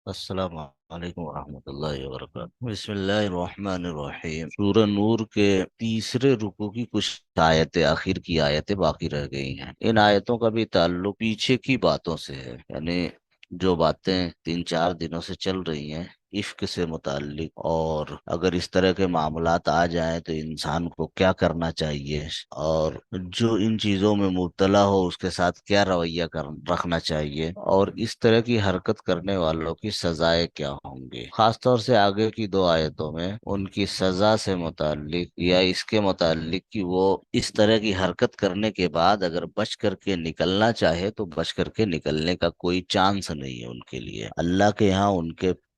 السلام علیکم ورحمۃ اللہ وبرکاتہ۔ بسم اللہ الرحمن الرحیم۔ سورہ نور کے تیسرے رکوع کی کچھ آیتیں، آخر کی آیتیں باقی رہ گئی ہیں۔ ان آیتوں کا بھی تعلق پیچھے کی باتوں سے ہے، یعنی جو باتیں 3 4 دنوں سے چل رہی ہیں عفق سے متعلق، اور اگر اس طرح کے معاملات آ جائیں تو انسان کو کیا کرنا چاہیے، اور جو ان چیزوں میں مبتلا ہو اس کے ساتھ کیا رویہ رکھنا چاہیے، اور اس طرح کی حرکت کرنے والوں کی سزائیں کیا ہوں گی۔ خاص طور سے آگے کی 2 آیتوں میں ان کی سزا سے متعلق یا اس کے متعلق کہ وہ اس طرح کی حرکت کرنے کے بعد اگر بچ کر کے نکلنا چاہے تو بچ کر کے نکلنے کا کوئی چانس نہیں ہے ان کے لیے۔ اللہ کے یہاں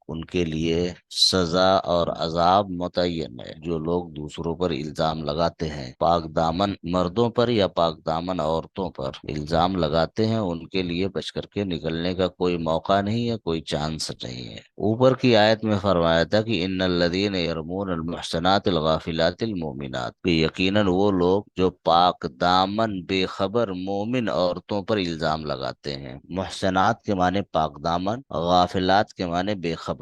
ان کے لیے سزا اور عذاب متعین ہے۔ جو لوگ دوسروں پر الزام لگاتے ہیں، پاک دامن مردوں پر یا پاک دامن عورتوں پر الزام لگاتے ہیں، ان کے لیے بچ کر کے نکلنے کا کوئی موقع نہیں ہے، کوئی چانس نہیں ہے۔ اوپر کی آیت میں فرمایا تھا کہ ان الذین یرمون المحصنات الغافلات المؤمنات، کہ یقیناً وہ لوگ جو پاک دامن بے خبر مومن عورتوں پر الزام لگاتے ہیں۔ محسنات کے معنی پاک دامن، غافلات کے معنی بے خبر۔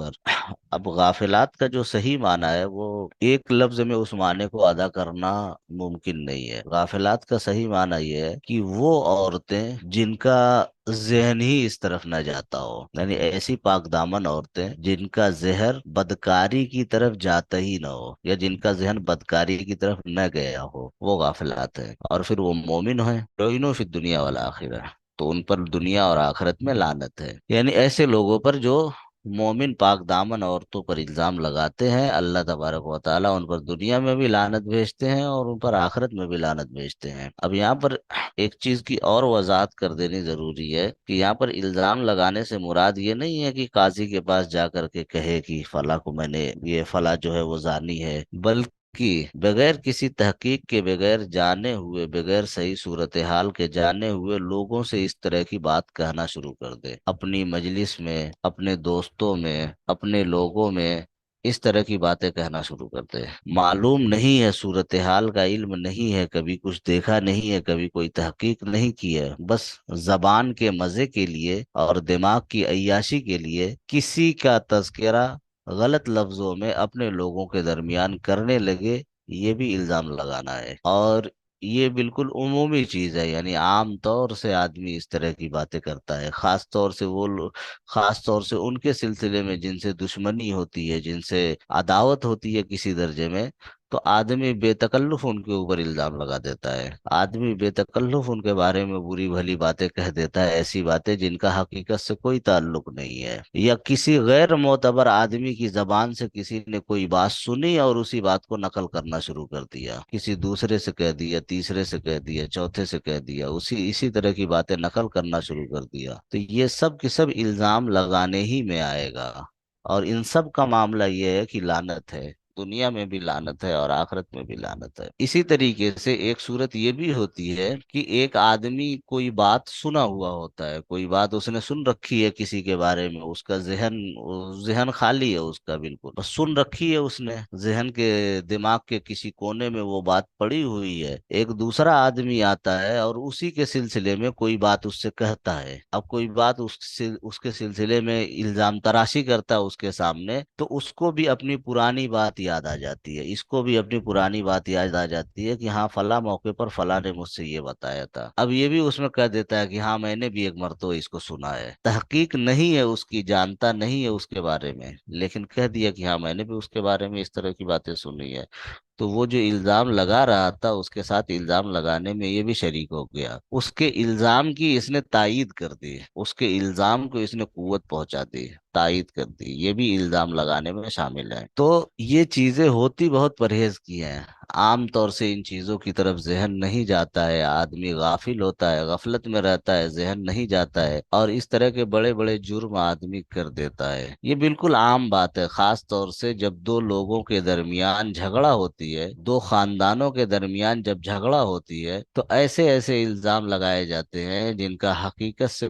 اب غافلات کا جو صحیح معنی ہے وہ ایک لفظ میں اس معنی کو ادا کرنا ممکن نہیں ہے۔ غافلات کا صحیح معنی یہ ہے کہ وہ عورتیں جن کا ذہن ہی اس طرف نہ جاتا ہو، یعنی ایسی پاک دامن عورتیں جن کا ذہن بدکاری کی طرف جاتا ہی نہ ہو، یا جن کا ذہن بدکاری کی طرف نہ گیا ہو، وہ غافلات ہیں۔ اور پھر وہ مومن ہیں، لعنوا فی الدنیا والآخرہ، تو ان پر دنیا اور آخرت میں لعنت ہے۔ یعنی ایسے لوگوں پر جو مومن پاک دامن عورتوں پر الزام لگاتے ہیں، اللہ تبارک و تعالیٰ ان پر دنیا میں بھی لعنت بھیجتے ہیں اور ان پر آخرت میں بھی لعنت بھیجتے ہیں۔ اب یہاں پر ایک چیز کی اور وضاحت کر دینی ضروری ہے کہ یہاں پر الزام لگانے سے مراد یہ نہیں ہے کہ قاضی کے پاس جا کر کے کہے کہ فلاں کو میں نے یہ فلاں جو ہے وہ زانی ہے، بلکہ بغیر کسی تحقیق کے، بغیر جانے ہوئے، بغیر صحیح صورتحال کے جانے ہوئے لوگوں سے اس طرح کی بات کہنا شروع کر دے، اپنی مجلس میں، اپنے دوستوں میں، اپنے لوگوں میں اس طرح کی باتیں کہنا شروع کرتے ہیں۔ معلوم نہیں ہے صورتحال کا علم نہیں ہے، کبھی کچھ دیکھا نہیں ہے، کبھی کوئی تحقیق نہیں کی ہے، بس زبان کے مزے کے لیے اور دماغ کی عیاشی کے لیے کسی کا تذکرہ غلط لفظوں میں اپنے لوگوں کے درمیان کرنے لگے، یہ بھی الزام لگانا ہے۔ اور یہ بالکل عمومی چیز ہے، یعنی عام طور سے آدمی اس طرح کی باتیں کرتا ہے، خاص طور سے ان کے سلسلے میں جن سے دشمنی ہوتی ہے، جن سے عداوت ہوتی ہے کسی درجے میں، تو آدمی بے تکلف ان کے اوپر الزام لگا دیتا ہے۔ آدمی بے تکلف ان کے بارے میں بری بھلی باتیں کہہ دیتا ہے، ایسی باتیں جن کا حقیقت سے کوئی تعلق نہیں ہے، یا کسی غیر معتبر آدمی کی زبان سے کسی نے کوئی بات سنی اور اسی بات کو نقل کرنا شروع کر دیا، کسی دوسرے سے کہہ دیا، تیسرے سے کہہ دیا، چوتھے سے کہہ دیا، اسی طرح کی باتیں نقل کرنا شروع کر دیا، تو یہ سب کے سب الزام لگانے ہی میں آئے گا۔ اور ان سب کا معاملہ یہ ہے کہ لعنت ہے، دنیا میں بھی لعنت ہے اور آخرت میں بھی لعنت ہے۔ اسی طریقے سے ایک صورت یہ بھی ہوتی ہے کہ ایک آدمی کوئی بات سنا ہوا ہوتا ہے، کوئی بات اس نے سن رکھی ہے کسی کے بارے میں، اس کا ذہن خالی ہے، اس کا بالکل بس سن رکھی ہے، اس نے ذہن کے دماغ کے کسی کونے میں وہ بات پڑی ہوئی ہے۔ ایک دوسرا آدمی آتا ہے اور اسی کے سلسلے میں کوئی بات اس سے کہتا ہے، اب کوئی بات اس کے سلسلے میں الزام تراشی کرتا ہے اس کے سامنے، تو اس کو بھی اپنی پرانی بات یاد آ جاتی ہے، اس کو بھی اپنی پرانی بات یاد آ جاتی ہے کہ ہاں فلاں موقع پر فلاں نے مجھ سے یہ بتایا تھا، اب یہ بھی اس میں کہہ دیتا ہے کہ ہاں میں نے بھی ایک مرتبہ اس کو سنا ہے۔ تحقیق نہیں ہے اس کی، جانتا نہیں ہے اس کے بارے میں، لیکن کہہ دیا کہ ہاں میں نے بھی اس کے بارے میں اس طرح کی باتیں سنی ہے۔ تو وہ جو الزام لگا رہا تھا اس کے ساتھ الزام لگانے میں یہ بھی شریک ہو گیا، اس کے الزام کی اس نے تائید کر دی، اس کے الزام کو اس نے قوت پہنچا دی، تائید کر دی، یہ بھی الزام لگانے میں شامل ہے۔ تو یہ چیزیں ہوتی بہت پرہیز کی ہیں، عام طور سے ان چیزوں کی طرف ذہن نہیں جاتا ہے، آدمی غافل ہوتا ہے، غفلت میں رہتا ہے، ذہن نہیں جاتا ہے، اور اس طرح کے بڑے بڑے جرم آدمی کر دیتا ہے۔ یہ بالکل عام بات ہے، خاص طور سے جب دو لوگوں کے درمیان جھگڑا ہوتی ہے، دو خاندانوں کے درمیان جب جھگڑا ہوتی ہے، تو ایسے ایسے الزام لگائے جاتے ہیں جن کا حقیقت سے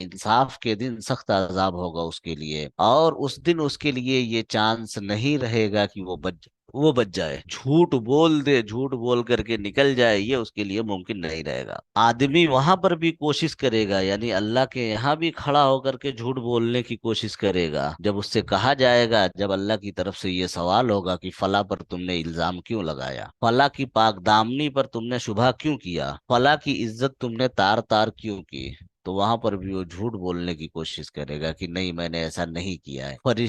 انصاف کے دن سخت عذاب ہوگا اس کے لیے، اور اس دن اس کے لیے یہ چانس نہیں رہے گا کہ وہ بچ جائے، جھوٹ بول دے، جھوٹ بول کر کے نکل جائے، یہ اس کے لیے ممکن نہیں رہے گا۔ آدمی وہاں پر بھی کوشش کرے گا، یعنی اللہ کے یہاں بھی کھڑا ہو کر کے جھوٹ بولنے کی کوشش کرے گا، جب اس سے کہا جائے گا، جب اللہ کی طرف سے یہ سوال ہوگا کہ فلاں پر تم نے الزام کیوں لگایا، فلاں کی پاک دامنی پر تم نے شبہ کیوں کیا، فلاں کی عزت تم نے تار تار کیوں کی، تو وہاں پر بھی وہ جھوٹ بولنے کی کوشش کرے گا کہ نہیں، میں نے ایسا نہیں کیا ہے۔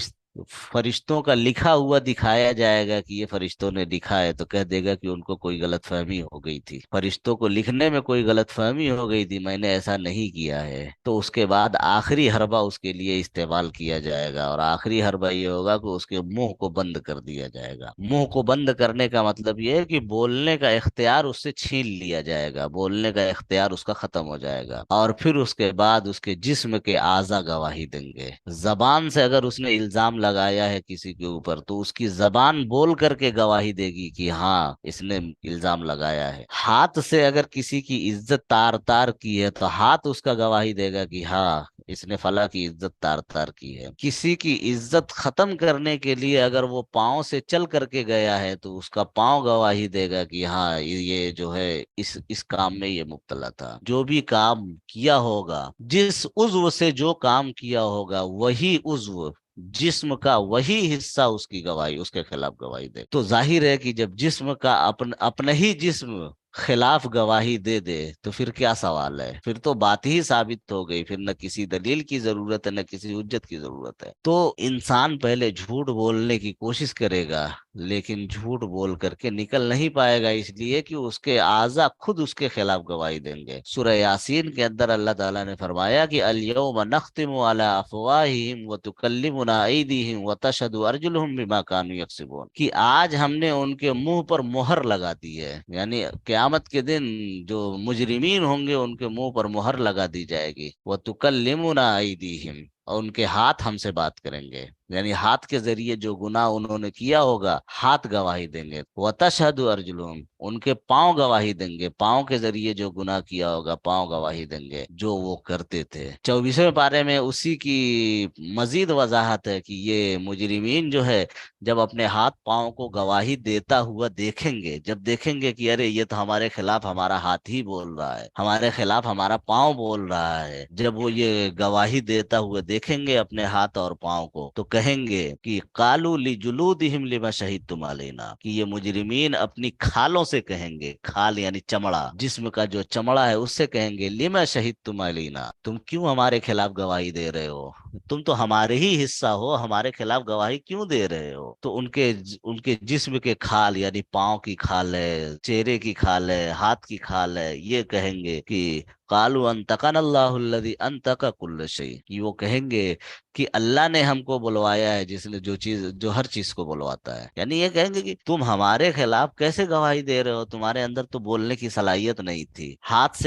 فرشتوں کا لکھا ہوا دکھایا جائے گا کہ یہ فرشتوں نے لکھا ہے، تو کہہ دے گا کہ ان کو کوئی غلط فہمی ہو گئی تھی، فرشتوں کو لکھنے میں کوئی غلط فہمی ہو گئی تھی، میں نے ایسا نہیں کیا ہے۔ تو اس کے بعد آخری حربہ اس کے لیے استعمال کیا جائے گا، اور آخری حربہ یہ ہوگا کہ اس کے منہ کو بند کر دیا جائے گا۔ منہ کو بند کرنے کا مطلب یہ ہے کہ بولنے کا اختیار اس سے چھین لیا جائے گا، بولنے کا اختیار اس کا ختم ہو جائے گا، اور پھر اس کے بعد اس کے جسم کے اعضا گواہی دیں گے۔ زبان سے اگر اس نے الزام لگایا ہے کسی کے اوپر، تو اس کی زبان بول کر کے گواہی دے گی کہ ہاں اس نے الزام لگایا ہے۔ ہاتھ سے اگر کسی کی عزت تار تار کی ہے، تو ہاتھ اس کا گواہی دے گا کہ ہاں اس نے فلاں کی عزت تار تار کی ہے۔ کسی کی عزت ختم کرنے کے لیے اگر وہ پاؤں سے چل کر کے گیا ہے، تو اس کا پاؤں گواہی دے گا کہ ہاں یہ جو ہے اس کام میں یہ مبتلا تھا۔ جو بھی کام کیا ہوگا، جس عضو سے جو کام کیا ہوگا، وہی عضو جسم کا وہی حصہ اس کی گواہی، اس کے خلاف گواہی دے۔ تو ظاہر ہے کہ جب جسم کا اپنا ہی جسم خلاف گواہی دے دے، تو پھر کیا سوال ہے؟ پھر تو بات ہی ثابت ہو گئی، پھر نہ کسی دلیل کی ضرورت ہے، نہ کسی حجت کی ضرورت ہے۔ تو انسان پہلے جھوٹ بولنے کی کوشش کرے گا، لیکن جھوٹ بول کر کے نکل نہیں پائے گا، اس لیے کہ اس کے اعضا خود اس کے خلاف گواہی دیں گے۔ سورہ یاسین کے اندر اللہ تعالیٰ نے فرمایا کہ الیوم نختم علی افواہہم وتکلمنا ایدیہم وتشہد ارجلہم بما کانوا یکسبون، کہ آج ہم نے ان کے منہ پر مہر لگا دی ہے، یعنی قیامت کے دن جو مجرمین ہوں گے ان کے منہ پر مہر لگا دی جائے گی۔ وتکلمنا ایدیہم، اور ان کے ہاتھ ہم سے بات کریں گے، یعنی ہاتھ کے ذریعے جو گناہ انہوں نے کیا ہوگا، ہاتھ گواہی دیں گے۔ وتشہد ارجلہم، ان کے پاؤں گواہی دیں گے، پاؤں کے ذریعے جو گناہ کیا ہوگا، پاؤں گواہی دیں گے جو وہ کرتے تھے۔ 24ویں پارے میں اسی کی مزید وضاحت ہے کہ یہ مجرمین جو ہے، جب اپنے ہاتھ پاؤں کو گواہی دیتا ہوا دیکھیں گے، جب دیکھیں گے کہ ارے یہ تو ہمارے خلاف ہمارا ہاتھ ہی بول رہا ہے، ہمارے خلاف ہمارا پاؤں بول رہا ہے، جب وہ یہ گواہی دیتا ہوا دیکھیں گے اپنے ہاتھ اور پاؤں کو، تو کہیں گے کہ قالوا لجلودہم لما شہدتم علینا، کہ یہ مجرمین اپنی کھالوں سے کہیں گے، کھال یعنی چمڑا، جسم کا جو چمڑا ہے اس سے کہیں گے لما شہدتم علینا، تم کیوں ہمارے خلاف گواہی دے رہے ہو، تم تو ہمارے ہی حصہ ہو، ہمارے خلاف گواہی کیوں دے رہے ہو؟ تو ان کے جسم کے کھال، یعنی پاؤں کی کھال ہے، چہرے کی کھال ہے، ہاتھ کی کھال ہے، یہ کہیں گے کہ قالوا انطقنا اللہ الذی انطق کل شیء، کہ وہ کہیں گے کہ اللہ نے ہم کو بلوایا ہے، جس نے جو ہر چیز کو بلواتا ہے، یعنی یہ کہیں گے کہ تم ہمارے خلاف کیسے گواہی دے رہے ہو، تمہارے اندر تو بولنے کی صلاحیت نہیں تھی۔ ہاتھ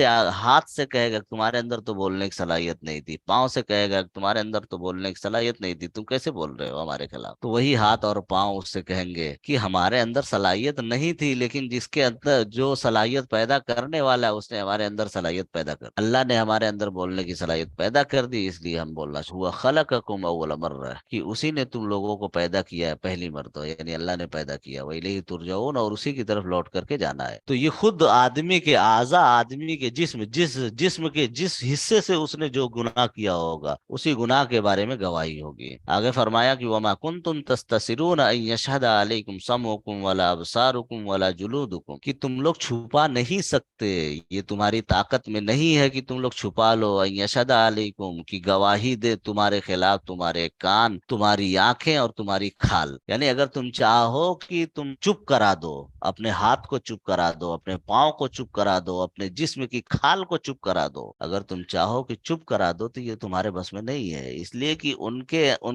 سے کہے گا تمہارے اندر تو بولنے کی صلاحیت نہیں تھی، پاؤں سے کہے گا تمہارے اندر تو بولنے کی صلاحیت نہیں تھی، تم کیسے بول رہے ہو ہمارے خلاف؟ تو وہی ہاتھ اور پاؤں اس سے کہیں گے کہ ہمارے اندر صلاحیت نہیں تھی، لیکن جس کے اندر جو صلاحیت پیدا کرنے والا ہے، اس نے ہمارے اندر صلاحیت پیدا کر، اللہ نے ہمارے اندر بولنے کی صلاحیت پیدا کر دی، اس لیے ہم بولنا ہوا خلقکم اول مرہ، کہ اسی نے تم لوگوں کو پیدا کیا ہے پہلی مرتبہ، یعنی اللہ نے پیدا کیا، وإلیہ ترجعون، اور اسی کی طرف لوٹ کر کے جانا ہے۔ تو یہ خود آدمی کے اعضا، آدمی کے جسم کے جس حصے سے اس نے جو گناہ کیا ہوگا، اسی گناہ کے بارے میں گواہی ہوگی۔ آگے فرمایا کہ وما کنتم تستترون ان یشهد علیکم سمعکم ولا ابصارکم ولا جلودکم، کہ تم لوگ چھپا نہیں سکتے، یہ تمہاری طاقت میں نہیں ہے کہ تم لوگ چھپا لو، ان یشهد علیکم، کی گواہی دے تمہارے خلاف تمہارے کان، تمہاری آنکھیں اور تمہاری کھال، یعنی اگر تم چاہو کہ تم چپ کرا دو، اپنے ہاتھ کو چپ کرا دو، اپنے پاؤں کو چپ کرا دو، اپنے جسم کی کھال کو چپ کرا دو، اگر تم چاہو کہ چپ کرا دو، تو یہ تمہارے بس میں نہیں ہے، اس لیے کہ ان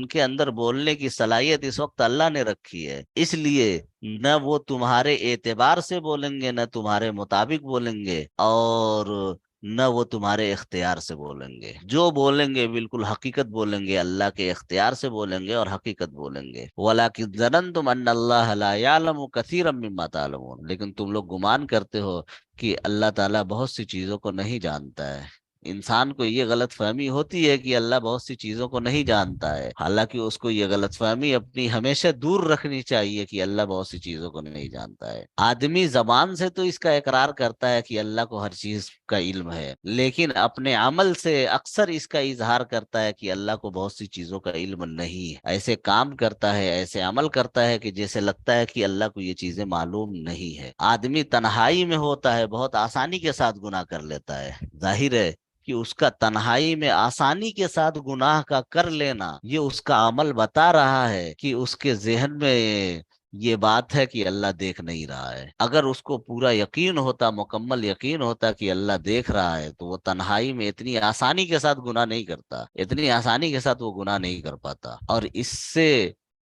کے اندر بولنے کی صلاحیت اس وقت اللہ نے رکھی ہے، اس لیے نہ وہ تمہارے اعتبار سے بولیں گے، نہ تمہارے مطابق بولیں گے، اور نہ وہ تمہارے اختیار سے بولیں گے، جو بولیں گے بالکل حقیقت بولیں گے، اللہ کے اختیار سے بولیں گے اور حقیقت بولیں گے۔ وَلَٰكِن ظَنَنتُمْ أَنَّ اللَّهَ لَا يَعْلَمُ كَثِيرًا مِّمَّا تَعْلَمُونَ، لیکن تم لوگ گمان کرتے ہو کہ اللہ تعالیٰ بہت سی چیزوں کو نہیں جانتا ہے، انسان کو یہ غلط فہمی ہوتی ہے کہ اللہ بہت سی چیزوں کو نہیں جانتا ہے، حالانکہ اس کو یہ غلط فہمی اپنی ہمیشہ دور رکھنی چاہیے کہ اللہ بہت سی چیزوں کو نہیں جانتا ہے۔ آدمی زبان سے تو اس کا اقرار کرتا ہے کہ اللہ کو ہر چیز کا علم ہے، لیکن اپنے عمل سے اکثر اس کا اظہار کرتا ہے کہ اللہ کو بہت سی چیزوں کا علم نہیں ہے، ایسے کام کرتا ہے، ایسے عمل کرتا ہے کہ جیسے لگتا ہے کہ اللہ کو یہ چیزیں معلوم نہیں ہے۔ آدمی تنہائی میں ہوتا ہے بہت آسانی کے ساتھ گناہ کر لیتا ہے، ظاہر ہے کہ اس کا تنہائی میں آسانی کے ساتھ گناہ کا کر لینا یہ اس کا عمل بتا رہا ہے کہ اس کے ذہن میں یہ بات ہے کہ اللہ دیکھ نہیں رہا ہے۔ اگر اس کو پورا یقین ہوتا، مکمل یقین ہوتا کہ اللہ دیکھ رہا ہے، تو وہ تنہائی میں اتنی آسانی کے ساتھ گناہ نہیں کرتا، اتنی آسانی کے ساتھ وہ گناہ نہیں کر پاتا۔ اور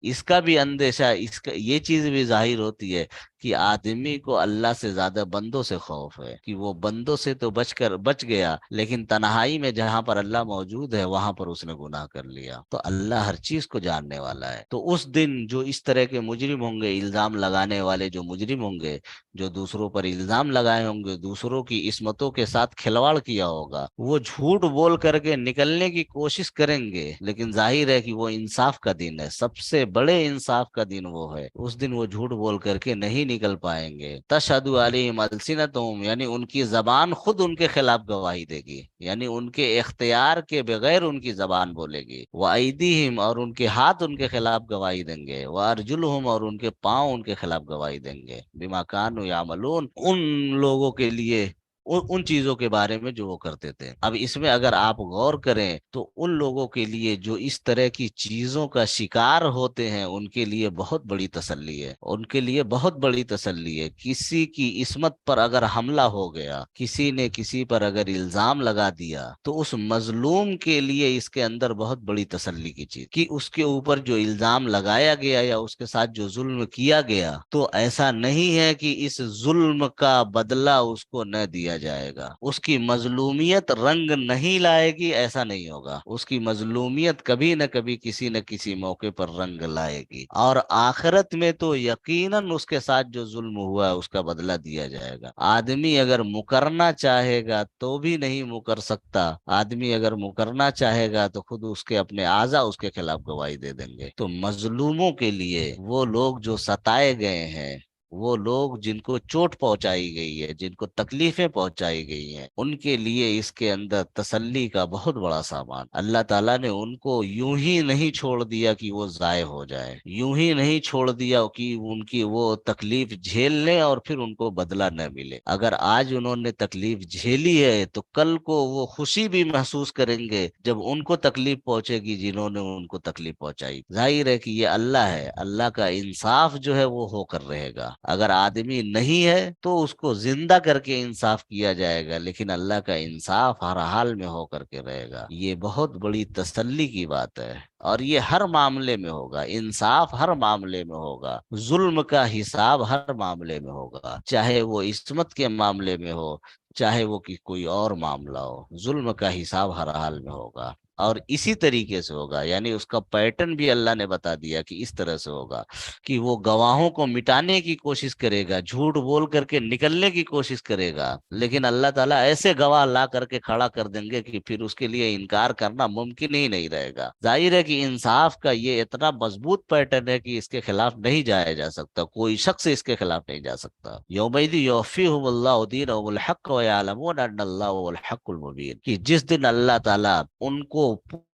اس کا بھی اندیشہ، یہ چیز بھی ظاہر ہوتی ہے کہ آدمی کو اللہ سے زیادہ بندوں سے خوف ہے، کہ وہ بندوں سے تو بچ گیا، لیکن تنہائی میں جہاں پر اللہ موجود ہے وہاں پر اس نے گناہ کر لیا۔ تو اللہ ہر چیز کو جاننے والا ہے۔ تو اس دن جو اس طرح کے مجرم ہوں گے، الزام لگانے والے جو مجرم ہوں گے، جو دوسروں پر الزام لگائے ہوں گے، دوسروں کی عصمتوں کے ساتھ کھلواڑ کیا ہوگا، وہ جھوٹ بول کر کے نکلنے کی کوشش کریں گے، لیکن ظاہر ہے کہ وہ انصاف کا دن ہے، سب سے بڑے انصاف کا دن وہ ہے۔ اس دن وہ جھوٹ بول کر کے نہیں نکل پائیں گے۔ تشہد علیہم السنتہم، یعنی ان کی زبان خود ان کے خلاف گواہی دے گی، یعنی ان کے اختیار کے بغیر ان کی زبان بولے گی۔ وَأَيْدِيهِمْ، اور ان کے ہاتھ ان کے خلاف گواہی دیں گے۔ وَأَرْجُلُهُمْ، اور ان کے پاؤں ان کے خلاف گواہی دیں گے۔ بِمَا كَانُوا يَعْمَلُونَ، ان لوگوں کے لیے، ان چیزوں کے بارے میں جو وہ کرتے تھے۔ اب اس میں اگر آپ غور کریں تو ان لوگوں کے لیے جو اس طرح کی چیزوں کا شکار ہوتے ہیں، ان کے لیے بہت بڑی تسلی ہے، ان کے لیے بہت بڑی تسلی ہے۔ کسی کی عصمت پر اگر حملہ ہو گیا، کسی نے کسی پر اگر الزام لگا دیا، تو اس مظلوم کے لیے اس کے اندر بہت بڑی تسلی کی چیز کہ اس کے اوپر جو الزام لگایا گیا یا اس کے ساتھ جو ظلم کیا گیا، تو ایسا نہیں ہے کہ اس ظلم کا بدلہ اس کو نہ دیا جائے گا، اس کی مظلومیت رنگ نہیں لائے گی، ایسا نہیں ہوگا۔ اس کی مظلومیت کبھی نہ کبھی کسی نہ کسی موقع پر رنگ لائے گی، اور آخرت میں تو یقیناً اس کے ساتھ جو ظلم ہوا ہے اس کا بدلہ دیا جائے گا۔ آدمی اگر مکرنا چاہے گا تو بھی نہیں مکر سکتا، آدمی اگر مکرنا چاہے گا تو خود اس کے اپنے اعضا اس کے خلاف گواہی دے دیں گے۔ تو مظلوموں کے لیے، وہ لوگ جو ستائے گئے ہیں، وہ لوگ جن کو چوٹ پہنچائی گئی ہے، جن کو تکلیفیں پہنچائی گئی ہیں، ان کے لیے اس کے اندر تسلی کا بہت بڑا سامان۔ اللہ تعالیٰ نے ان کو یوں ہی نہیں چھوڑ دیا کہ وہ ضائع ہو جائے، یوں ہی نہیں چھوڑ دیا کہ ان کی وہ تکلیف جھیل لیں اور پھر ان کو بدلہ نہ ملے۔ اگر آج انہوں نے تکلیف جھیلی ہے تو کل کو وہ خوشی بھی محسوس کریں گے جب ان کو تکلیف پہنچے گی جنہوں نے ان کو تکلیف پہنچائی۔ ظاہر ہے کہ یہ اللہ ہے، اللہ کا انصاف جو ہے وہ ہو کر رہے گا۔ اگر آدمی نہیں ہے تو اس کو زندہ کر کے انصاف کیا جائے گا، لیکن اللہ کا انصاف ہر حال میں ہو کر کے رہے گا۔ یہ بہت بڑی تسلی کی بات ہے، اور یہ ہر معاملے میں ہوگا، انصاف ہر معاملے میں ہوگا، ظلم کا حساب ہر معاملے میں ہوگا، چاہے وہ عصمت کے معاملے میں ہو، چاہے وہ کوئی اور معاملہ ہو، ظلم کا حساب ہر حال میں ہوگا۔ اور اسی طریقے سے ہوگا، یعنی اس کا پیٹرن بھی اللہ نے بتا دیا کہ اس طرح سے ہوگا کہ وہ گواہوں کو مٹانے کی کوشش کرے گا، جھوٹ بول کر کے نکلنے کی کوشش کرے گا، لیکن اللہ تعالیٰ ایسے گواہ لا کر کے کھڑا کر دیں گے کہ پھر اس کے لیے انکار کرنا ممکن ہی نہیں رہے گا۔ ظاہر ہے کہ انصاف کا یہ اتنا مضبوط پیٹرن ہے کہ اس کے خلاف نہیں جایا جا سکتا، کوئی شخص اس کے خلاف نہیں جا سکتا۔ یومئذ یوفیہم اللہ دینہم الحق ویعلمون ان اللہ هو الحق المبین، کہ جس دن اللہ تعالیٰ ان کو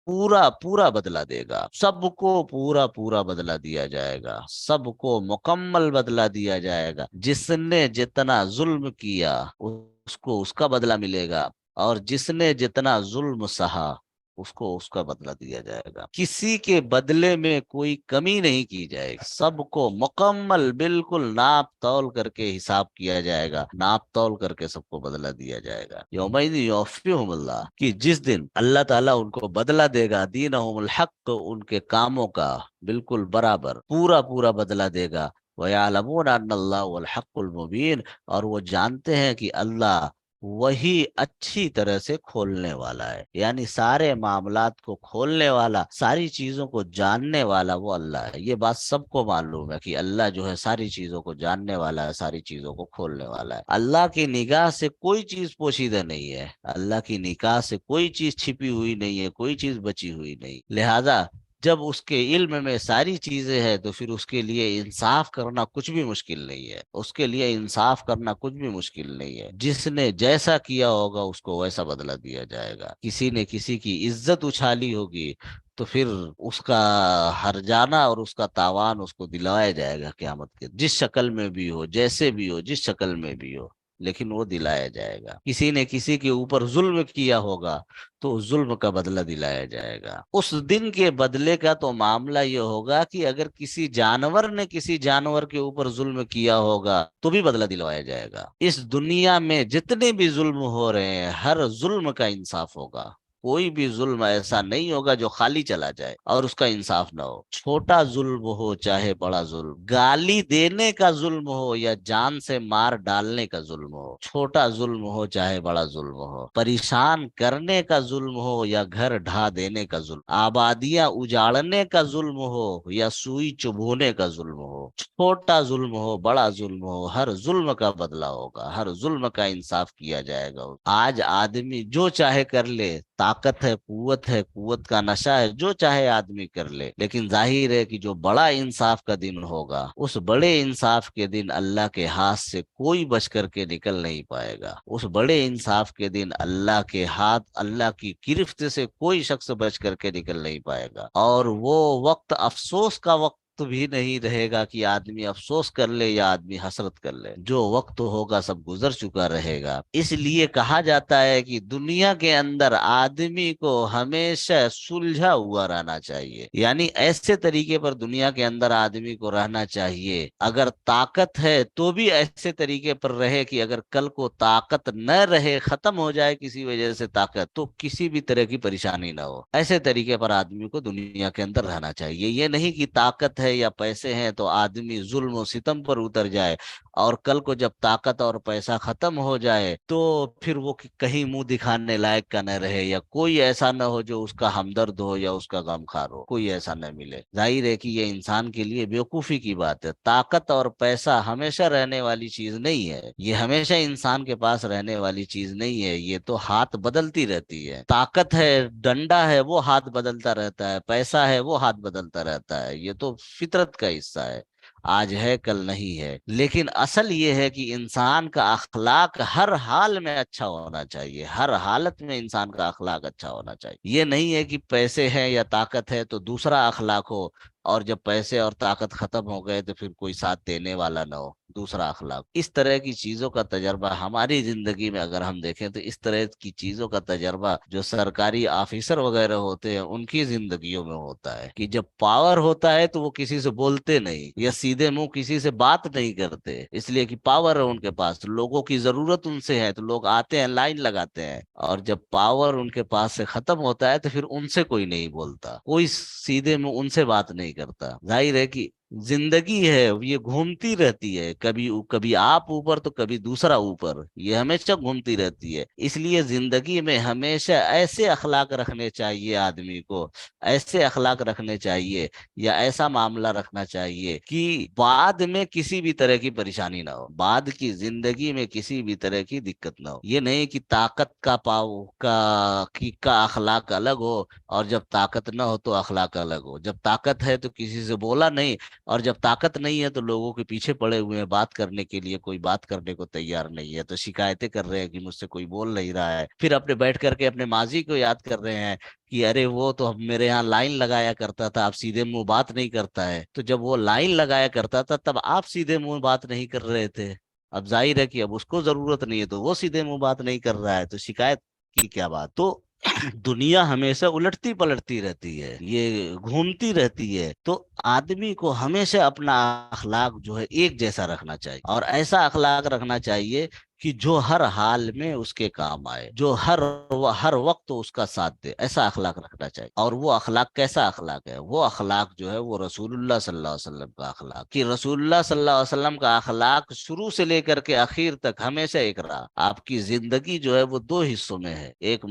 پورا پورا بدلہ دے گا، سب کو پورا پورا بدلہ دیا جائے گا، سب کو مکمل بدلہ دیا جائے گا۔ جس نے جتنا ظلم کیا اس کو اس کا بدلہ ملے گا، اور جس نے جتنا ظلم سہا اس کو اس کا بدلہ دیا جائے گا۔ کسی کے بدلے میں کوئی کمی نہیں کی جائے گی، سب کو مکمل بالکل ناپ تول کر کے حساب کیا جائے گا، ناپ تول کر کے سب کو بدلہ دیا جائے گا۔ یومئذ یوفیہم اللہ، کہ جس دن اللہ تعالیٰ ان کو بدلہ دے گا، دینہم الحق، ان کے کاموں کا بالکل برابر پورا پورا بدلہ دے گا۔ وَيَعْلَمُونَ أَنَّ اللَّهَ هُوَ الْحَقُّ الْمُبِينُ، اور وہ جانتے ہیں کہ اللہ وہی اچھی طرح سے کھولنے والا ہے، یعنی سارے معاملات کو کھولنے والا، ساری چیزوں کو جاننے والا وہ اللہ ہے۔ یہ بات سب کو معلوم ہے کہ اللہ جو ہے ساری چیزوں کو جاننے والا ہے، ساری چیزوں کو کھولنے والا ہے۔ اللہ کی نگاہ سے کوئی چیز پوشیدہ نہیں ہے، اللہ کی نگاہ سے کوئی چیز چھپی ہوئی نہیں ہے، کوئی چیز بچی ہوئی نہیں۔ لہذا جب اس کے علم میں ساری چیزیں ہیں تو پھر اس کے لیے انصاف کرنا کچھ بھی مشکل نہیں ہے، اس کے لیے انصاف کرنا کچھ بھی مشکل نہیں ہے۔ جس نے جیسا کیا ہوگا اس کو ویسا بدلہ دیا جائے گا۔ کسی نے کسی کی عزت اچھالی ہوگی تو پھر اس کا ہر جانا اور اس کا تاوان اس کو دلایا جائے گا قیامت کے، جس شکل میں بھی ہو، جیسے بھی ہو، جس شکل میں بھی ہو، لیکن وہ دلایا جائے گا۔ کسی نے کسی کے اوپر ظلم کیا ہوگا تو اس ظلم کا بدلہ دلایا جائے گا۔ اس دن کے بدلے کا تو معاملہ یہ ہوگا کہ اگر کسی جانور نے کسی جانور کے اوپر ظلم کیا ہوگا تو بھی بدلہ دلوایا جائے گا۔ اس دنیا میں جتنے بھی ظلم ہو رہے ہیں ہر ظلم کا انصاف ہوگا۔ کوئی بھی ظلم ایسا نہیں ہوگا جو خالی چلا جائے اور اس کا انصاف نہ ہو۔ چھوٹا ظلم ہو چاہے بڑا ظلم، گالی دینے کا ظلم ہو یا جان سے مار ڈالنے کا ظلم ہو، چھوٹا ظلم ہو چاہے بڑا ظلم ہو، پریشان کرنے کا ظلم ہو یا گھر ڈھا دینے کا ظلم، آبادیاں اجاڑنے کا ظلم ہو یا سوئی چبھونے کا ظلم ہو، چھوٹا ظلم ہو بڑا ظلم ہو، ہر ظلم کا بدلہ ہوگا، ہر ظلم کا انصاف کیا جائے گا۔ آج آدمی جو چاہے کر لے، طاقت ہے، قوت کا نشہ ہے، جو چاہے آدمی کر لے، لیکن ظاہر ہے کہ جو بڑا انصاف کا دن ہوگا اس بڑے انصاف کے دن اللہ کے ہاتھ سے کوئی بچ کر کے نکل نہیں پائے گا۔ اس بڑے انصاف کے دن اللہ کے ہاتھ، اللہ کی گرفت سے کوئی شخص بچ کر کے نکل نہیں پائے گا، اور وہ وقت افسوس کا وقت بھی نہیں رہے گا کہ آدمی افسوس کر لے یا آدمی حسرت کر لے۔ جو وقت ہوگا سب گزر چکا رہے گا۔ اس لیے کہا جاتا ہے کہ دنیا کے اندر آدمی کو ہمیشہ سلجھا ہوا رہنا چاہیے، یعنی ایسے طریقے پر دنیا کے اندر آدمی کو رہنا چاہیے۔ اگر طاقت ہے تو بھی ایسے طریقے پر رہے کہ اگر کل کو طاقت نہ رہے، ختم ہو جائے کسی وجہ سے طاقت، تو کسی بھی طرح کی پریشانی نہ ہو۔ ایسے طریقے پر آدمی کو دنیا کے اندر رہنا چاہیے۔ یہ نہیں کہ طاقت ہے یا پیسے ہیں تو آدمی ظلم و ستم پر اتر جائے، اور کل کو جب طاقت اور پیسہ ختم ہو جائے تو پھر وہ کہیں منہ دکھانے لائق کا نہ رہے، یا کوئی ایسا نہ ہو جو اس کا ہمدرد ہو یا اس کا غمخوار ہو، کوئی ایسا نہ ملے۔ ظاہر ہے کہ یہ انسان کے لیے بیوقوفی کی بات ہے۔ طاقت اور پیسہ ہمیشہ رہنے والی چیز نہیں ہے، یہ ہمیشہ انسان کے پاس رہنے والی چیز نہیں ہے، یہ تو ہاتھ بدلتی رہتی ہے۔ طاقت ہے، ڈنڈا ہے، وہ ہاتھ بدلتا رہتا ہے، پیسہ ہے وہ ہاتھ بدلتا رہتا ہے، یہ تو فطرت کا حصہ ہے، آج ہے کل نہیں ہے۔ لیکن اصل یہ ہے کہ انسان کا اخلاق ہر حال میں اچھا ہونا چاہیے، ہر حالت میں انسان کا اخلاق اچھا ہونا چاہیے۔ یہ نہیں ہے کہ پیسے ہیں یا طاقت ہے تو دوسرا اخلاق ہو، اور جب پیسے اور طاقت ختم ہو گئے تو پھر کوئی ساتھ دینے والا نہ ہو، دوسرا اخلاق۔ اس طرح کی چیزوں کا تجربہ ہماری زندگی میں اگر ہم دیکھیں تو اس طرح کی چیزوں کا تجربہ جو سرکاری آفیسر وغیرہ ہوتے ہیں ان کی زندگیوں میں ہوتا ہے، کہ جب پاور ہوتا ہے تو وہ کسی سے بولتے نہیں یا سیدھے منہ کسی سے بات نہیں کرتے، اس لیے کہ پاور ہے ان کے پاس، لوگوں کی ضرورت ان سے ہے تو لوگ آتے ہیں، لائن لگاتے ہیں، اور جب پاور ان کے پاس سے ختم ہوتا ہے تو پھر ان سے کوئی نہیں بولتا، کوئی سیدھے منہ ان سے بات نہیں کرتا۔ ظاہر ہے کہ زندگی ہے یہ گھومتی رہتی ہے، کبھی کبھی آپ اوپر تو کبھی دوسرا اوپر، یہ ہمیشہ گھومتی رہتی ہے۔ اس لیے زندگی میں ہمیشہ ایسے اخلاق رکھنے چاہیے آدمی کو، ایسے اخلاق رکھنے چاہیے یا ایسا معاملہ رکھنا چاہیے کہ بعد میں کسی بھی طرح کی پریشانی نہ ہو، بعد کی زندگی میں کسی بھی طرح کی دقت نہ ہو۔ یہ نہیں کہ طاقت کا پاؤ کا اخلاق الگ ہو اور جب طاقت نہ ہو تو اخلاق الگ ہو، جب طاقت ہے تو کسی سے بولا نہیں، اور جب طاقت نہیں ہے تو لوگوں کے پیچھے پڑے ہوئے ہیں، بات کرنے کے لیے کوئی بات کرنے کو تیار نہیں ہے، تو شکایتیں کر رہے ہیں کہ مجھ سے کوئی بول نہیں رہا ہے، پھر اپنے بیٹھ کر کے اپنے ماضی کو یاد کر رہے ہیں کہ ارے وہ تو میرے یہاں لائن لگایا کرتا تھا، اب سیدھے منہ بات نہیں کرتا ہے۔ تو جب وہ لائن لگایا کرتا تھا تب آپ سیدھے منہ بات نہیں کر رہے تھے، اب ظاہر ہے کہ اب اس کو ضرورت نہیں ہے تو وہ سیدھے منہ بات نہیں کر رہا ہے، تو شکایت کی کیا بات؟ تو دنیا ہمیشہ الٹتی پلٹتی رہتی ہے، یہ گھومتی رہتی ہے، تو آدمی کو ہمیشہ اپنا اخلاق جو ہے ایک جیسا رکھنا چاہیے، اور ایسا اخلاق رکھنا چاہیے کہ جو ہر حال میں اس کے کام آئے، جو ہر وقت اس کا ساتھ دے، ایسا اخلاق رکھنا چاہیے۔ اور وہ اخلاق کیسا اخلاق ہے؟ وہ اخلاق جو ہے وہ رسول اللہ صلی اللہ علیہ وسلم کا اخلاق، کہ رسول اللہ صلی اللہ علیہ وسلم کا اخلاق شروع سے لے کر کے آخر تک ہمیشہ ایک رہا۔ آپ کی زندگی جو ہے وہ دو حصوں میں ہے، ایک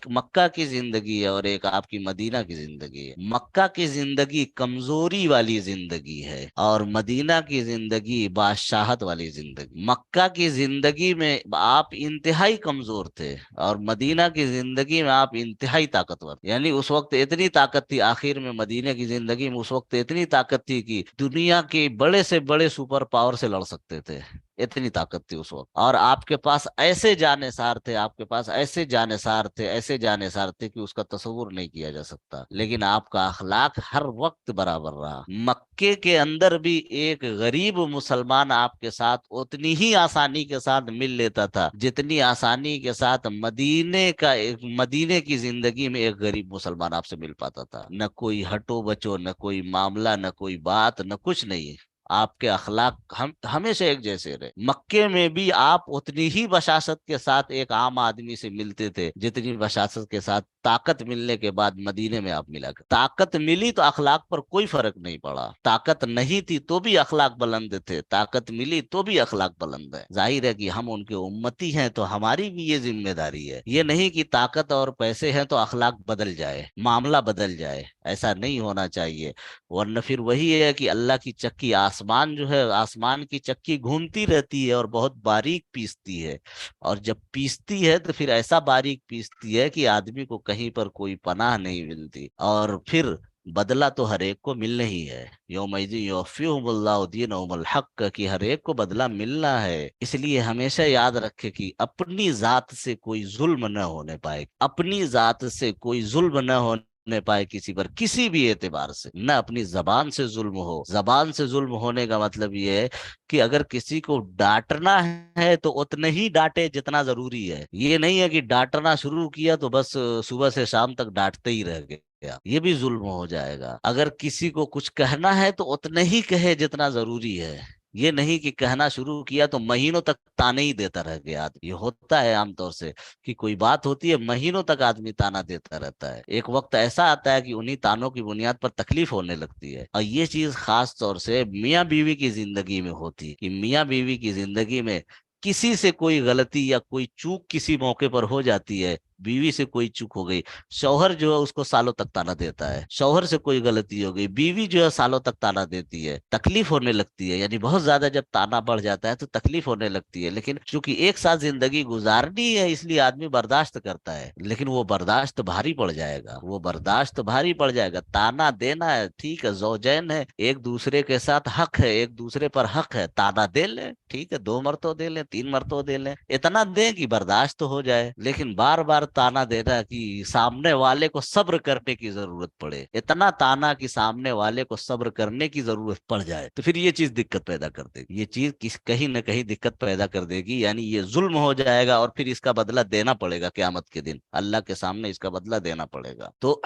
مکہ کی زندگی ہے اور ایک آپ کی مدینہ کی زندگی ہے۔ مکہ کی زندگی کمزوری والی زندگی ہے اور مدینہ کی زندگی بادشاہت والی زندگی۔ مکہ کی زندگی میں آپ انتہائی کمزور تھے اور مدینہ کی زندگی میں آپ انتہائی طاقتور، یعنی اس وقت اتنی طاقت تھی، آخر میں مدینہ کی زندگی میں اس وقت اتنی طاقت تھی کہ دنیا کے بڑے سے بڑے سپر پاور سے لڑ سکتے تھے، اتنی طاقت تھی اس وقت۔ اور آپ کے پاس ایسے جانثار تھے، آپ کے پاس ایسے جانثار تھے، ایسے جانثار تھے کہ اس کا تصور نہیں کیا جا سکتا، لیکن آپ کا اخلاق ہر وقت برابر رہا۔ مکے کے اندر بھی ایک غریب مسلمان آپ کے ساتھ اتنی ہی آسانی کے ساتھ مل لیتا تھا جتنی آسانی کے ساتھ مدینے کی زندگی میں ایک غریب مسلمان آپ سے مل پاتا تھا۔ نہ کوئی ہٹو بچو، نہ کوئی معاملہ، نہ کوئی بات، نہ کچھ نہیں۔ آپ کے اخلاق ہمیشہ ایک جیسے رہے۔ مکے میں بھی آپ اتنی ہی بشاشت کے ساتھ ایک عام آدمی سے ملتے تھے جتنی بشاشت کے ساتھ طاقت ملنے کے بعد مدینے میں آپ ملا کر۔ طاقت ملی تو اخلاق پر کوئی فرق نہیں پڑا، طاقت نہیں تھی تو بھی اخلاق بلند تھے، طاقت ملی تو بھی اخلاق بلند ہے۔ ظاہر ہے کہ ہم ان کے امتی ہیں تو ہماری بھی یہ ذمہ داری ہے، یہ نہیں کہ طاقت اور پیسے ہیں تو اخلاق بدل جائے، معاملہ بدل جائے، ایسا نہیں ہونا چاہیے۔ ورنہ پھر وہی ہے کہ اللہ کی چکی، آسمان جو ہے، آسمان کی چکی گھومتی رہتی ہے اور بہت باریک پیستی ہے، اور جب پیستی ہے تو پھر ایسا باریک پیستی ہے کہ آدمی کو کہیں پر کوئی پناہ نہیں ملتی، اور پھر بدلہ تو ہر ایک کو ملنا ہی ہے۔ یومئذ یوفیہم اللہ دینہم الحق، کہ ہر ایک کو بدلہ ملنا ہے۔ اس لیے ہمیشہ یاد رکھے کہ اپنی ذات سے کوئی ظلم نہ ہونے پائے، اپنی ذات سے کوئی ظلم نہ ہونے پائے کسی پر، کسی بھی اعتبار سے، نہ اپنی زبان سے ظلم ہو۔ زبان سے ظلم ہونے کا مطلب یہ ہے کہ اگر کسی کو ڈانٹنا ہے تو اتنا ہی ڈانٹے جتنا ضروری ہے، یہ نہیں ہے کہ ڈانٹنا شروع کیا تو بس صبح سے شام تک ڈانٹتے ہی رہ گئے، یہ بھی ظلم ہو جائے گا۔ اگر کسی کو کچھ کہنا ہے تو اتنا ہی کہے جتنا ضروری ہے، یہ نہیں کہ کہنا شروع کیا تو مہینوں تک تانے ہی دیتا رہ گیا آدمی۔ یہ ہوتا ہے عام طور سے کہ کوئی بات ہوتی ہے، مہینوں تک آدمی تانا دیتا رہتا ہے، ایک وقت ایسا آتا ہے کہ انہی تانوں کی بنیاد پر تکلیف ہونے لگتی ہے۔ اور یہ چیز خاص طور سے میاں بیوی کی زندگی میں ہوتی ہے کہ میاں بیوی کی زندگی میں کسی سے کوئی غلطی یا کوئی چوک کسی موقع پر ہو جاتی ہے، بیوی سے کوئی چوک ہو گئی، شوہر جو ہے اس کو سالوں تک تانا دیتا ہے، شوہر سے کوئی غلطی ہو گئی، بیوی جو ہے سالوں تک تانا دیتی ہے، تکلیف ہونے لگتی ہے، یعنی بہت زیادہ جب تانا بڑھ جاتا ہے تو تکلیف ہونے لگتی ہے۔ لیکن چونکہ ایک ساتھ زندگی گزارنی ہے اس لیے آدمی برداشت کرتا ہے، لیکن وہ برداشت بھاری پڑ جائے گا، وہ برداشت بھاری پڑ جائے گا۔ تانا دینا ہے، ٹھیک ہے، زوجین ہے، ایک دوسرے کے ساتھ حق ہے، ایک دوسرے پر حق ہے، تانا دے لیں، ٹھیک ہے، 2 مرتبہ دے لیں، 3 مرتبہ دے لیں، اتنا دیں کہ برداشت ہو جائے۔ لیکن بار بار تانا دینا کہ سامنے والے کو صبر کرنے کی ضرورت پڑے، اتنا تانا کہ سامنے والے کو صبر کرنے کی ضرورت پڑ جائے، تو پھر یہ چیز دقت پیدا کر دے گی، یہ چیز کہیں نہ کہیں دقت پیدا کر دے گی، یعنی یہ ظلم ہو جائے گا اور پھر اس کا بدلہ دینا پڑے گا قیامت کے دن، اللہ کے سامنے اس کا بدلہ دینا پڑے گا۔ تو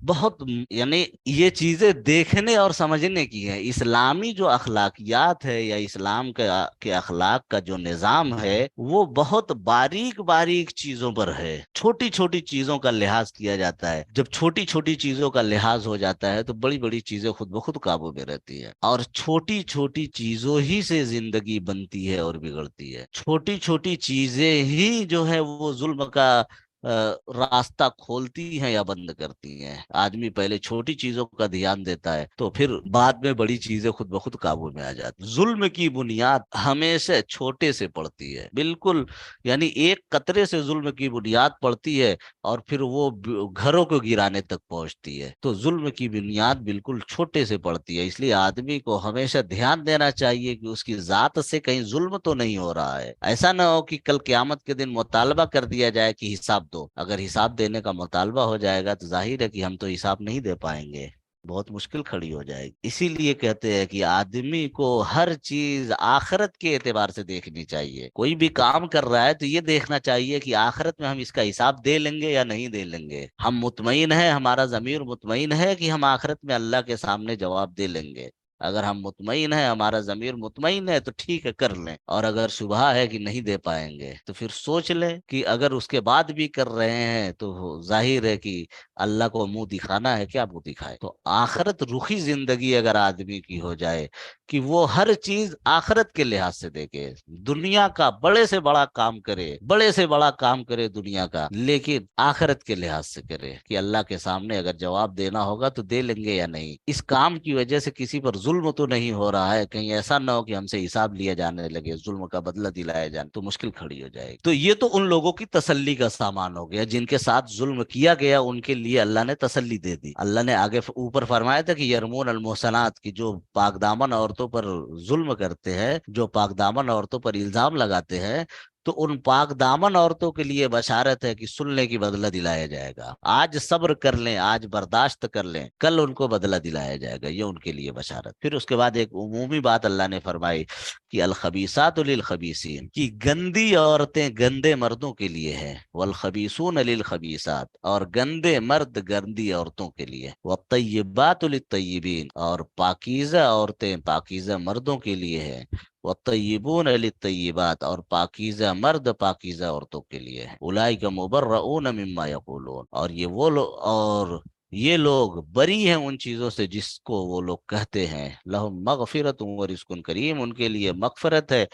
بہت، یعنی یہ چیزیں دیکھنے اور سمجھنے کی ہے۔ اسلامی جو اخلاقیات ہے یا اسلام کے اخلاق کا جو نظام ہے وہ بہت باریک باریک چیزوں پر ہے، چھوٹی چھوٹی چیزوں کا لحاظ کیا جاتا ہے۔ جب چھوٹی چھوٹی چیزوں کا لحاظ ہو جاتا ہے تو بڑی بڑی چیزیں خود بخود قابو میں رہتی ہے، اور چھوٹی چھوٹی چیزوں ہی سے زندگی بنتی ہے اور بگڑتی ہے۔ چھوٹی چھوٹی چیزیں ہی جو ہے وہ ظلم کا راستہ کھولتی ہیں یا بند کرتی ہیں۔ آدمی پہلے چھوٹی چیزوں کا دھیان دیتا ہے تو پھر بعد میں بڑی چیزیں خود بخود قابو میں آ جاتی۔ ظلم کی بنیاد ہمیشہ چھوٹے سے پڑتی ہے، بالکل، یعنی ایک قطرے سے ظلم کی بنیاد پڑتی ہے اور پھر وہ گھروں کو گرانے تک پہنچتی ہے۔ تو ظلم کی بنیاد بالکل چھوٹے سے پڑتی ہے، اس لیے آدمی کو ہمیشہ دھیان دینا چاہیے کہ اس کی ذات سے کہیں ظلم تو نہیں ہو رہا ہے۔ ایسا نہ ہو کہ کل قیامت کے دن مطالبہ کر دیا جائے کہ حساب دو، اگر حساب دینے کا مطالبہ ہو جائے گا تو ظاہر ہے کہ ہم تو حساب نہیں دے پائیں گے، بہت مشکل کھڑی ہو جائے گی۔ اسی لیے کہتے ہیں کہ آدمی کو ہر چیز آخرت کے اعتبار سے دیکھنی چاہیے، کوئی بھی کام کر رہا ہے تو یہ دیکھنا چاہیے کہ آخرت میں ہم اس کا حساب دے لیں گے یا نہیں دے لیں گے، ہم مطمئن ہیں، ہمارا ضمیر مطمئن ہے کہ ہم آخرت میں اللہ کے سامنے جواب دے لیں گے۔ اگر ہم مطمئن ہیں، ہمارا ضمیر مطمئن ہے تو ٹھیک ہے کر لیں، اور اگر شبہ ہے کہ نہیں دے پائیں گے تو پھر سوچ لیں کہ اگر اس کے بعد بھی کر رہے ہیں تو ظاہر ہے کہ اللہ کو منہ دکھانا ہے، کیا منہ دکھائے؟ تو آخرت رخی زندگی اگر آدمی کی ہو جائے کہ وہ ہر چیز آخرت کے لحاظ سے دیکھے، دنیا کا بڑے سے بڑا کام کرے، بڑے سے بڑا کام کرے دنیا کا، لیکن آخرت کے لحاظ سے کرے کہ اللہ کے سامنے اگر جواب دینا ہوگا تو دے لیں گے یا نہیں، اس کام کی وجہ سے کسی پر ظلم تو نہیں ہو رہا ہے، کہیں ایسا نہ ہو کہ ہم سے حساب لیا جانے لگے، ظلم کا بدلہ دلایا جانے، تو مشکل کھڑی ہو جائے گی۔ تو یہ تو ان لوگوں کی تسلی کا سامان ہو گیا جن کے ساتھ ظلم کیا گیا، ان کے لیے اللہ نے تسلی دے دی۔ اللہ نے آگے اوپر فرمایا تھا کہ یرمون المحصنات، کی جو پاک دامن عورتوں پر ظلم کرتے ہیں، جو پاک دامن عورتوں پر الزام لگاتے ہیں، تو ان پاک دامن عورتوں کے لیے بشارت ہے کہ سننے کی بدلہ دلایا جائے گا، آج صبر کر لیں، آج برداشت کر لیں، کل ان کو بدلہ دلایا جائے گا، یہ ان کے لیے بشارت۔ پھر اس کے بعد ایک عمومی بات اللہ نے فرمائی کہ الخبیثات للخبیثین، کی گندی عورتیں گندے مردوں کے لیے ہیں، والخبیثون للخبیثات، اور گندے مرد گندی عورتوں کے لیے، والطیبات للطیبین، اور پاکیزہ عورتیں پاکیزہ مردوں کے لیے ہیں، والطیبون للطیبات، اور پاکیزہ مرد پاکیزہ عورتوں کے لیے ہے، اولئک مبرؤون مما یقولون، اور یہ لوگ بری ہیں ان چیزوں سے جس کو وہ لوگ کہتے ہیں، لہم مغفرت و رزق کریم، ان کے لیے مغفرت ہے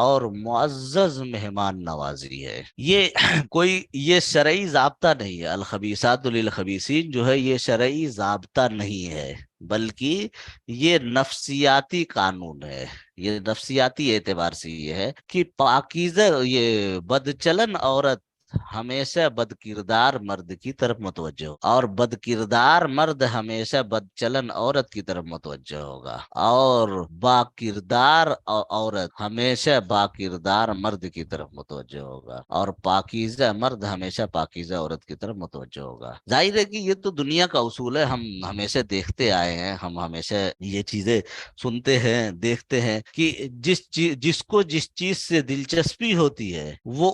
اور معزز مہمان نوازی ہے۔ یہ کوئی یہ شرعی ضابطہ نہیں ہے، الخبیثات للخبیثین جو ہے یہ شرعی ضابطہ نہیں ہے، بلکہ یہ نفسیاتی قانون ہے، یہ نفسیاتی اعتبار سے یہ ہے کہ پاکیزہ یہ بدچلن عورت ہمیشہ بد کردار مرد کی طرف متوجہ ہو، اور بد کردار مرد ہمیشہ بد چلن عورت کی طرف متوجہ ہوگا، اور با کردار عورت ہمیشہ با کردار مرد کی طرف متوجہ ہوگا، اور پاکیزہ مرد ہمیشہ پاکیزہ عورت کی طرف متوجہ ہوگا۔ ظاہر ہے کہ یہ تو دنیا کا اصول ہے، ہم ہمیشہ دیکھتے آئے ہیں، ہم ہمیشہ یہ چیزیں سنتے ہیں، دیکھتے ہیں کہ جس کو جس چیز سے دلچسپی ہوتی ہے وہ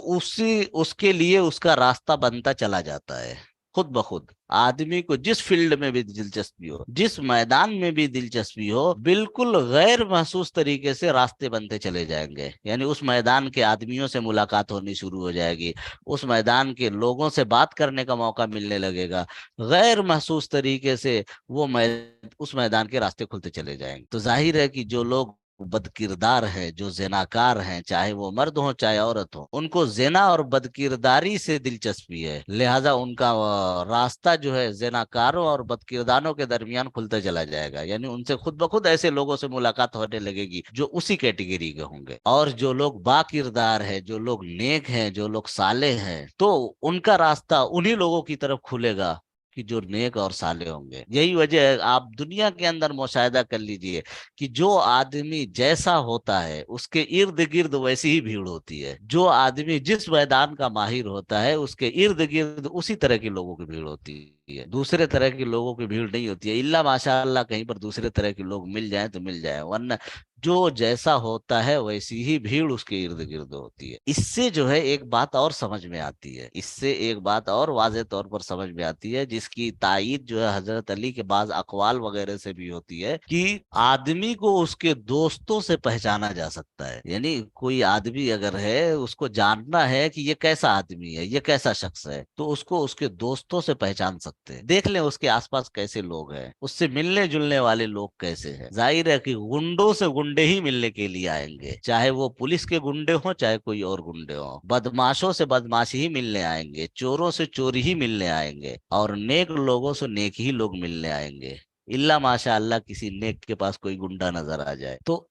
اس کے لیے اس کا راستہ بنتا چلا جاتا ہے خود بخود۔ آدمی کو جس فیلڈ میں بھی دلچسپی ہو، جس میدان میں بھی دلچسپی ہو، بالکل غیر محسوس طریقے سے راستے بنتے چلے جائیں گے، یعنی اس میدان کے آدمیوں سے ملاقات ہونی شروع ہو جائے گی، اس میدان کے لوگوں سے بات کرنے کا موقع ملنے لگے گا، غیر محسوس طریقے سے اس میدان کے راستے کھلتے چلے جائیں گے۔ تو ظاہر ہے کہ جو لوگ بد کردار ہے، جو زناکار ہیں، چاہے وہ مرد ہوں چاہے عورت ہوں، ان کو زنا اور بد کرداری سے دلچسپی ہے، لہذا ان کا راستہ جو ہے زناکاروں اور بد کرداروں کے درمیان کھلتا چلا جائے گا، یعنی ان سے خود بخود ایسے لوگوں سے ملاقات ہونے لگے گی جو اسی کیٹیگری کے ہوں گے، اور جو لوگ با کردار ہے، جو لوگ نیک ہیں، جو لوگ صالح ہیں، تو ان کا راستہ انہی لوگوں کی طرف کھلے گا کہ جو نیک اور صالح ہوں گے۔ یہی وجہ ہے، آپ دنیا کے اندر مشاہدہ کر لیجئے کہ جو آدمی جیسا ہوتا ہے اس کے ارد گرد ویسی ہی بھیڑ ہوتی ہے، جو آدمی جس میدان کا ماہر ہوتا ہے اس کے ارد گرد اسی طرح کے لوگوں کی بھیڑ ہوتی ہے، دوسرے طرح کے لوگوں کی بھیڑ نہیں ہوتی ہے، الا ماشاء اللہ کہیں پر دوسرے طرح کے لوگ مل جائیں تو مل جائیں، ورنہ جو جیسا ہوتا ہے ویسی ہی بھیڑ اس کے ارد گرد ہوتی ہے۔ اس سے جو ہے ایک بات اور سمجھ میں آتی ہے، اس سے ایک بات اور واضح طور پر سمجھ میں آتی ہے، جس کی تائید جو ہے حضرت علی کے بعض اقوال وغیرہ سے بھی ہوتی ہے، کہ آدمی کو اس کے دوستوں سے پہچانا جا سکتا ہے، یعنی کوئی آدمی اگر ہے اس کو جاننا ہے کہ یہ کیسا آدمی ہے، یہ کیسا شخص ہے، تو اس کو اس کے دوستوں سے پہچان سکتے ہیں، دیکھ لیں اس کے آس پاس کیسے لوگ ہیں، اس سے ملنے جلنے والے لوگ کیسے ہیں۔ ظاہر ہے کہ گنڈوں سے گنڈے ہی ملنے کے لیے آئیں گے، چاہے وہ پولیس کے گنڈے ہوں چاہے کوئی اور گنڈے ہوں، بدماشوں سے بدماشی ہی ملنے آئیں گے، چوروں سے چوری ہی ملنے آئیں گے، اور نیک لوگوں سے نیک ہی لوگ ملنے آئیں گے، اللہ ماشاء اللہ کسی نیک کے پاس کوئی گنڈا نظر آ جائے۔ تو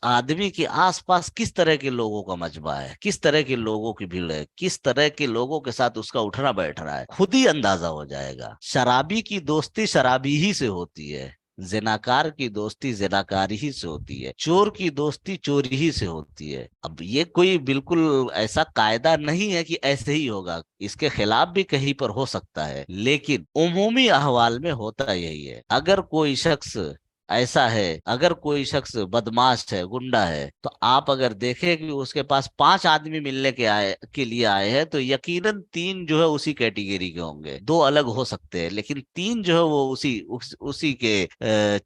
آدمی کے آس پاس کس طرح کے لوگوں کا مجمع ہے، کس طرح کے لوگوں کی بھیڑ ہے، کس طرح کے لوگوں کے ساتھ اس کا اٹھنا بیٹھنا ہے، خود ہی اندازہ ہو جائے گا۔ شرابی کی دوستی شرابی ہی سے ہوتی ہے، زناکار کی دوستی زناکاری ہی سے ہوتی ہے، چور کی دوستی چوری ہی سے ہوتی ہے۔ اب یہ کوئی بالکل ایسا قاعدہ نہیں ہے کہ ایسے ہی ہوگا، اس کے خلاف بھی کہیں پر ہو سکتا ہے، لیکن عمومی احوال میں ہوتا یہی ہے۔ اگر کوئی شخص ایسا ہے، اگر کوئی شخص بدماش ہے، گنڈا ہے، تو آپ اگر دیکھیں کہ اس کے پاس 5 آدمی ملنے کے لیے آئے ہیں، تو یقیناً 3 جو ہے اسی کیٹیگری کے ہوں گے، 2 الگ ہو سکتے ہیں، لیکن 3 جو ہے وہ اسی کے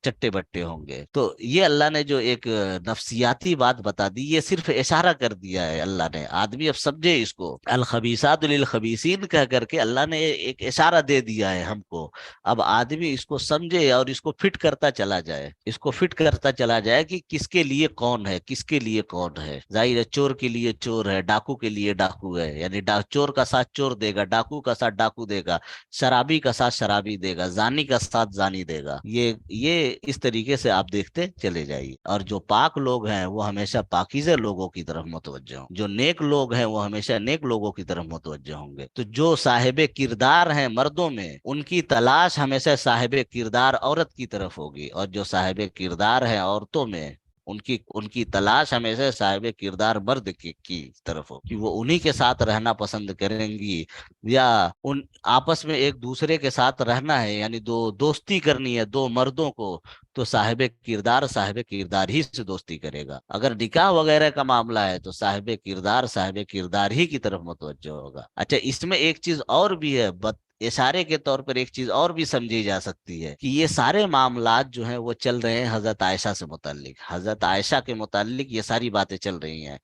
چٹے بٹے ہوں گے۔ تو یہ اللہ نے جو ایک نفسیاتی بات بتا دی، یہ صرف اشارہ کر دیا ہے اللہ نے، آدمی اب سمجھے اس کو، الخبیثات للخبیثین کہہ کر کے اللہ نے ایک اشارہ دے دیا ہے ہم کو۔ اب آدمی اس کو سمجھے اور اس کو فٹ کرتا چلا جائے، اس کو فٹ کرتا چلا جائے کہ کس کے لیے کون ہے، کس کے لیے کون ہے۔ ظاہر ہے چور کے لیے چور ہے، ڈاکو کے لیے ڈاکو ہے، یعنی چور کا ساتھ چور دے گا، ڈاکو کا ساتھ ڈاکو دے گا، شرابی کا ساتھ شرابی دے گا، زانی کا ساتھ زانی دے گا۔ یہ اس طریقے سے آپ دیکھتے چلے جائیے۔ اور جو پاک لوگ ہیں وہ ہمیشہ پاکیزہ لوگوں کی طرف متوجہ ہوں، جو نیک لوگ ہیں وہ ہمیشہ نیک لوگوں کی طرف متوجہ ہوں گے۔ تو جو صاحب کردار ہیں مردوں میں، ان کی تلاش ہمیشہ صاحب کردار عورت کی طرف ہوگی، اور جو صاحب کردار ہیں عورتوں میں، ان کی تلاش ہمیشہ صاحب کردار مرد کی طرف ہو، کہ وہ انہی کے ساتھ رہنا پسند کریں گی، یا ان آپس میں ایک دوسرے کے ساتھ رہنا ہے، یعنی دوستی کرنی ہے 2 مردوں کو، تو صاحب کردار ہی سے دوستی کرے گا۔ اگر نکاح وغیرہ کا معاملہ ہے تو صاحب کردار ہی کی طرف متوجہ ہوگا۔ اچھا، اس میں ایک چیز اور بھی ہے، اشارے کے طور پر ایک چیز اور بھی سمجھی جا سکتی ہے، کہ یہ سارے معاملات جو ہیں وہ چل رہے ہیں حضرت عائشہ سے متعلق، حضرت عائشہ کے متعلق یہ ساری باتیں چل رہی ہیں،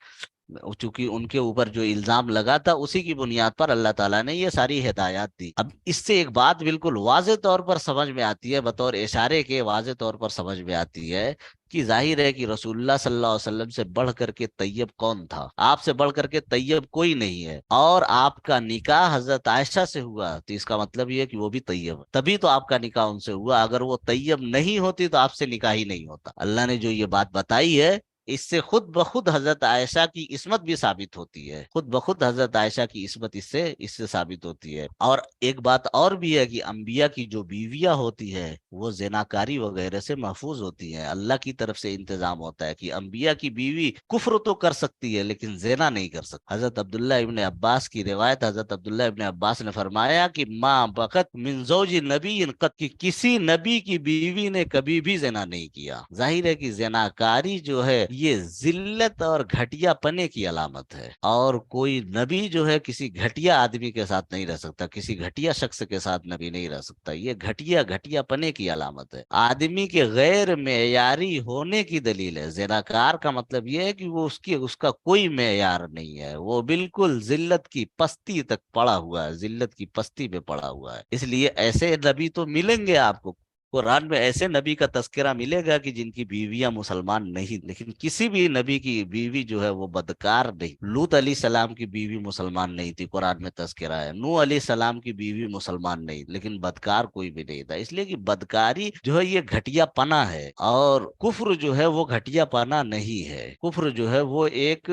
چونکہ ان کے اوپر جو الزام لگا تھا اسی کی بنیاد پر اللہ تعالیٰ نے یہ ساری ہدایات دی۔ اب اس سے ایک بات بالکل واضح طور پر سمجھ میں آتی ہے، بطور اشارے کے واضح طور پر سمجھ میں آتی ہے، کہ ظاہر ہے کہ رسول اللہ صلی اللہ علیہ وسلم سے بڑھ کر کے طیب کون تھا؟ آپ سے بڑھ کر کے طیب کوئی نہیں ہے، اور آپ کا نکاح حضرت عائشہ سے ہوا، تو اس کا مطلب یہ ہے کہ وہ بھی طیب ہے، تبھی تو آپ کا نکاح ان سے ہوا۔ اگر وہ طیب نہیں ہوتی تو آپ سے نکاح ہی نہیں ہوتا۔ اللہ نے جو یہ بات بتائی ہے، اس سے خود بخود حضرت عائشہ کی عصمت بھی ثابت ہوتی ہے، خود بخود حضرت عائشہ کی عصمت اس سے ثابت ہوتی ہے۔ اور ایک بات اور بھی ہے کہ انبیاء کی جو بیویاں ہوتی ہے وہ زناکاری وغیرہ سے محفوظ ہوتی ہیں، اللہ کی طرف سے انتظام ہوتا ہے کہ انبیاء کی بیوی کفر تو کر سکتی ہے لیکن زنا نہیں کر سکتی۔ حضرت عبداللہ ابن عباس کی روایت، حضرت عبداللہ ابن عباس نے فرمایا کہ ماں بقت من زوج نبی قط، کہ کسی نبی کی بیوی نے کبھی بھی زنا نہیں کیا۔ ظاہر ہے کہ زناکاری جو ہے یہ ذلت اور گھٹیا پنے کی علامت ہے، اور کوئی نبی جو ہے کسی گھٹیا آدمی کے ساتھ نہیں رہ سکتا، کسی گھٹیا شخص کے ساتھ نبی نہیں رہ سکتا، یہ گھٹیا پنے کی علامت ہے، آدمی کے غیر معیاری ہونے کی دلیل ہے۔ زناکار کا مطلب یہ ہے کہ وہ اس کا کوئی معیار نہیں ہے، وہ بالکل ذلت کی پستی تک پڑا ہوا ہے، ذلت کی پستی پہ پڑا ہوا ہے۔ اس لیے ایسے نبی تو ملیں گے آپ کو، قرآن میں ایسے نبی کا تذکرہ ملے گا کہ جن کی بیویاں مسلمان نہیں، لیکن کسی بھی نبی کی بیوی جو ہے وہ بدکار نہیں۔ لوط علیہ السلام کی بیوی مسلمان نہیں تھی، قرآن میں تذکرہ ہے۔ نوح علیہ السلام کی بیوی مسلمان نہیں، لیکن بدکار کوئی بھی نہیں تھا، اس لیے کہ بدکاری جو ہے یہ گھٹیا پنا ہے، اور کفر جو ہے وہ گھٹیا پنا نہیں ہے، کفر جو ہے وہ ایک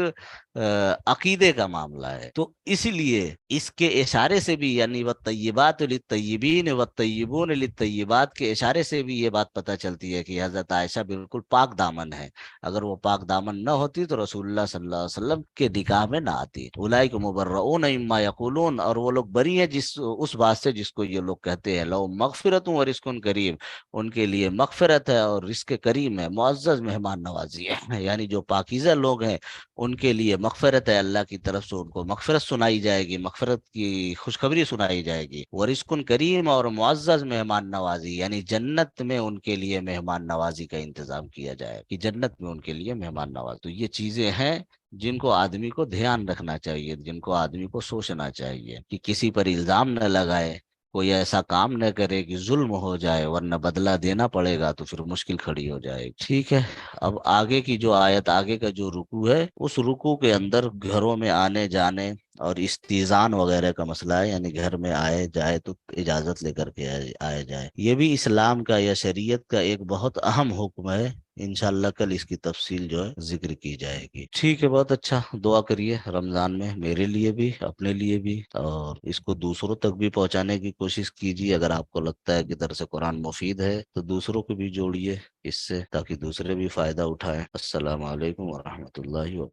عقیدے کا معاملہ ہے۔ تو اس لیے اس کے اشارے سے بھی، یعنی والطیبات للطیبین والطیبون للطیبات کے اشارے سے بھی یہ بات پتہ چلتی ہے کہ حضرت عائشہ بالکل پاک دامن ہے۔ اگر وہ پاک دامن نہ ہوتی تو رسول اللہ صلی اللہ علیہ وسلم کے نکاح میں نہ آتی۔ اولئک مبرؤون مما یقولون، اور وہ لوگ بری ہیں اس بات سے جس کو یہ لوگ کہتے ہیں، لو مغفرت و رزق کریم، ان کے لیے مغفرت ہے اور رزق کریم ہے، معزز مہمان نوازی ہے، یعنی جو پاکیزہ لوگ ہیں ان کے لیے مغفرت ہے، اللہ کی طرف سے ان کو مغفرت سنائی جائے گی، مغفرت کی خوشخبری سنائی جائے گی۔ ورزق کریم، اور معزز مہمان نوازی، یعنی جنت میں ان کے لیے مہمان نوازی کا انتظام کیا جائے کہ جنت میں ان کے لیے مہمان نواز۔ تو یہ چیزیں ہیں جن کو آدمی کو دھیان رکھنا چاہیے، جن کو آدمی کو سوچنا چاہیے، کہ کسی پر الزام نہ لگائے، کوئی ایسا کام نہ کرے کہ ظلم ہو جائے، ورنہ بدلہ دینا پڑے گا تو پھر مشکل کھڑی ہو جائے گی۔ ٹھیک ہے، اب آگے کی جو آیت، آگے کا جو رکوع ہے، اس رکوع کے اندر گھروں میں آنے جانے اور استیزان وغیرہ کا مسئلہ ہے، یعنی گھر میں آئے جائے تو اجازت لے کر کے آئے جائے، یہ بھی اسلام کا یا شریعت کا ایک بہت اہم حکم ہے۔ انشاءاللہ کل اس کی تفصیل جو ہے ذکر کی جائے گی۔ ٹھیک ہے، بہت اچھا، دعا کریے رمضان میں میرے لیے بھی، اپنے لیے بھی، اور اس کو دوسروں تک بھی پہنچانے کی کوشش کیجیے۔ اگر آپ کو لگتا ہے کہ درس قرآن مفید ہے تو دوسروں کو بھی جوڑیے اس سے، تاکہ دوسرے بھی فائدہ اٹھائیں۔ السلام علیکم ورحمۃ اللہ وبرکاتہ۔